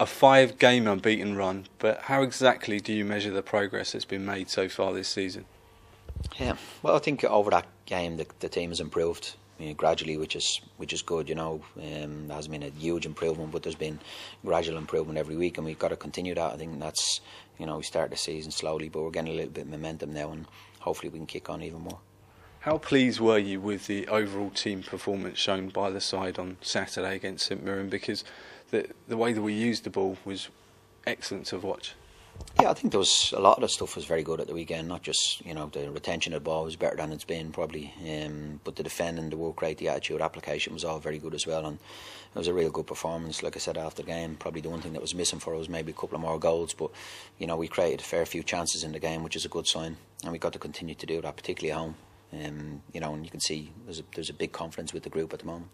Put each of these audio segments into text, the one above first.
a 5-game unbeaten run, but how exactly do you measure the progress that's been made so far this season? Yeah, well, I think over that game the team has improved, gradually, which is good. There hasn't been a huge improvement, but there's been gradual improvement every week, and we've got to continue that. I think that's, we start the season slowly, but we're getting a little bit of momentum now, and hopefully we can kick on even more. How pleased were you with the overall team performance shown by the side on Saturday against St Mirren? Because the way that we used the ball was excellent to watch. Yeah, I think there was a lot of the stuff was very good at the weekend. Not just the retention of the ball was better than it's been probably, but the defending, the work rate, the attitude, application was all very good as well. And it was a real good performance. Like I said after the game, probably the one thing that was missing for us was maybe a couple of more goals. But we created a fair few chances in the game, which is a good sign, and we got to continue to do that, particularly at home. And you can see there's a big confidence with the group at the moment.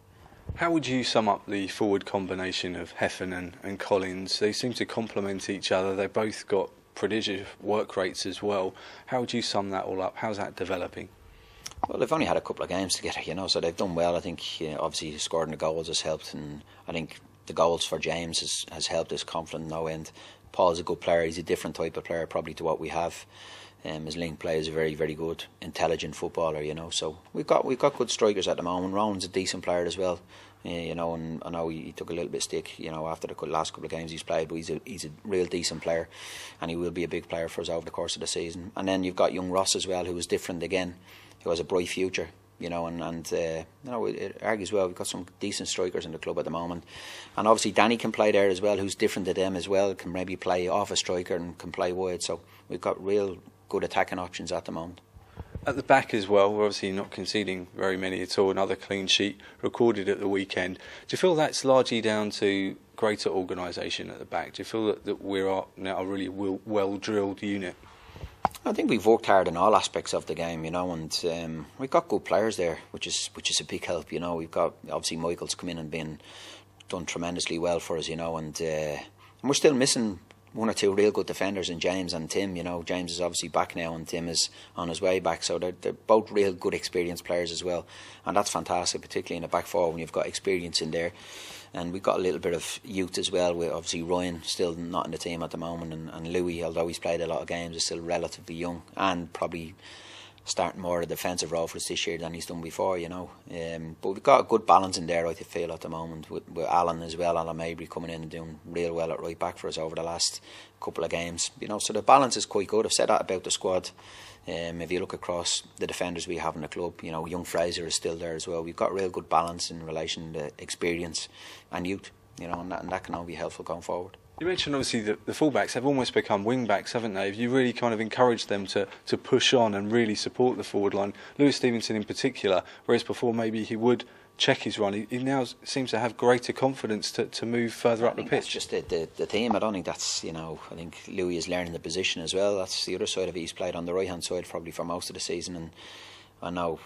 How would you sum up the forward combination of Heffernan and Collins? They seem to complement each other. They both got prodigious work rates as well. How would you sum that all up? How's that developing? Well, they've only had a couple of games together, so they've done well. I think obviously scoring the goals has helped, and I think the goals for James has helped us confident no end. Paul's a good player. He's a different type of player probably to what we have. His link play is a very, very good, intelligent footballer, So we've got good strikers at the moment. Rowan's a decent player as well, and I know he took a little bit of stick, after the last couple of games he's played, but he's a real decent player, and he will be a big player for us over the course of the season. And then you've got young Ross as well, who is different again, who has a bright future, it argues well. We've got some decent strikers in the club at the moment, and obviously Danny can play there as well, who's different to them as well, can maybe play off a striker and can play wide. So we've got real good attacking options at the moment. At the back as well, we're obviously not conceding very many at all. Another clean sheet recorded at the weekend. Do you feel that's largely down to greater organisation at the back? Do you feel that we're now a really well-drilled unit? I think we've worked hard in all aspects of the game, and we've got good players there, which is a big help. We've got obviously Michael's come in and done tremendously well for us, and we're still missing one or two real good defenders in James and Tim. James is obviously back now and Tim is on his way back, so they're both real good experienced players as well, and that's fantastic, particularly in the back four when you've got experience in there. And we've got a little bit of youth as well, with obviously Ryan still not in the team at the moment, and Louis, although he's played a lot of games, is still relatively young and probably starting more of a defensive role for us this year than he's done before, but we've got a good balance in there, I feel, at the moment, with Alan as well. Alan Mabry coming in and doing real well at right back for us over the last couple of games, so the balance is quite good. I've said that about the squad. If you look across the defenders we have in the club, young Fraser is still there as well. We've got real good balance in relation to experience and youth, and that can all be helpful going forward. You mentioned obviously the fullbacks have almost become wingbacks, haven't they? Have you really kind of encouraged them to push on and really support the forward line? Lewis Stevenson in particular, whereas before maybe he would check his run, he now seems to have greater confidence to move further up the pitch. That's just the team. I don't think that's, I think Louis is learning the position as well. That's the other side of it. He's played on the right hand side probably for most of the season, and I know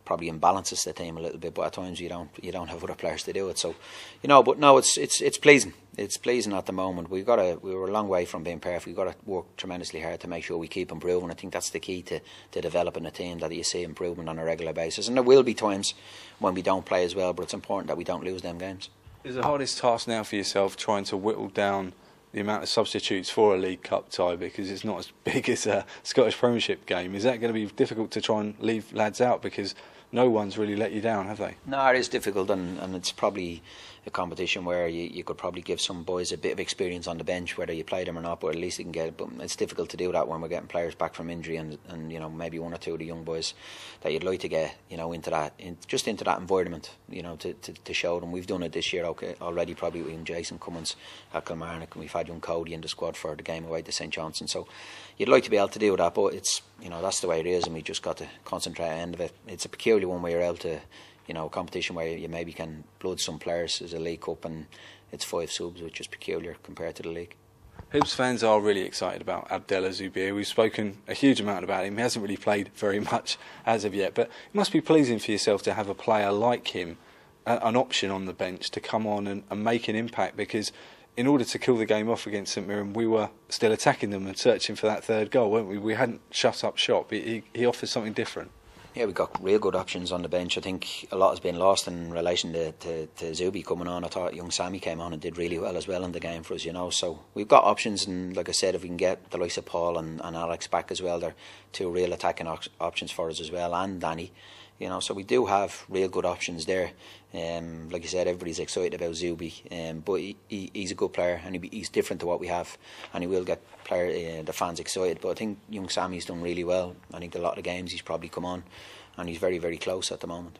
probably imbalances the team a little bit, but at times you don't have other players to do it. So, but no, it's pleasing. It's pleasing at the moment. We were a long way from being perfect. We've got to work tremendously hard to make sure we keep improving. I think that's the key to developing a team, that you see improvement on a regular basis. And there will be times when we don't play as well, but it's important that we don't lose them games. Is the hardest task now for yourself trying to whittle down the amount of substitutes for a League Cup tie, because it's not as big as a Scottish Premiership game? Is that going to be difficult to try and leave lads out, because no one's really let you down, have they? No, it is difficult, and it's probably a competition where you could probably give some boys a bit of experience on the bench, whether you play them or not, but at least you can get it. But it's difficult to do that when we're getting players back from injury, and maybe one or two of the young boys that you'd like to get into that environment, to show them. We've done it this year already, probably with Jason Cummins at Kilmarnock, and we've had young Cody in the squad for the game away to St Johnstone. So you'd like to be able to do that, but it's that's the way it is, and we just got to concentrate on the end of it. It's a peculiar one where you're able to a competition where you maybe can blood some players as a League Cup, and it's 5 subs, which is peculiar compared to the league. Hibs fans are really excited about Abdellah Zubir. We've spoken a huge amount about him. He hasn't really played very much as of yet, but it must be pleasing for yourself to have a player like him, an option on the bench, to come on and make an impact, because in order to kill the game off against St Mirren, we were still attacking them and searching for that third goal, weren't we? We hadn't shut up shop. He offers something different. Yeah, we've got real good options on the bench. I think a lot has been lost in relation to Zubi coming on. I thought young Sammy came on and did really well as well in the game for us, you know. So we've got options, and like I said, if we can get the likes of Paul and Alex back as well, they're two real attacking options for us as well, and Danny. You know, so we do have real good options there. Like you said, everybody's excited about Zubi, but he's a good player, and he's different to what we have, and he will get the fans excited. But I think young Sammy's done really well. I think a lot of the games he's probably come on, and he's very, very close at the moment.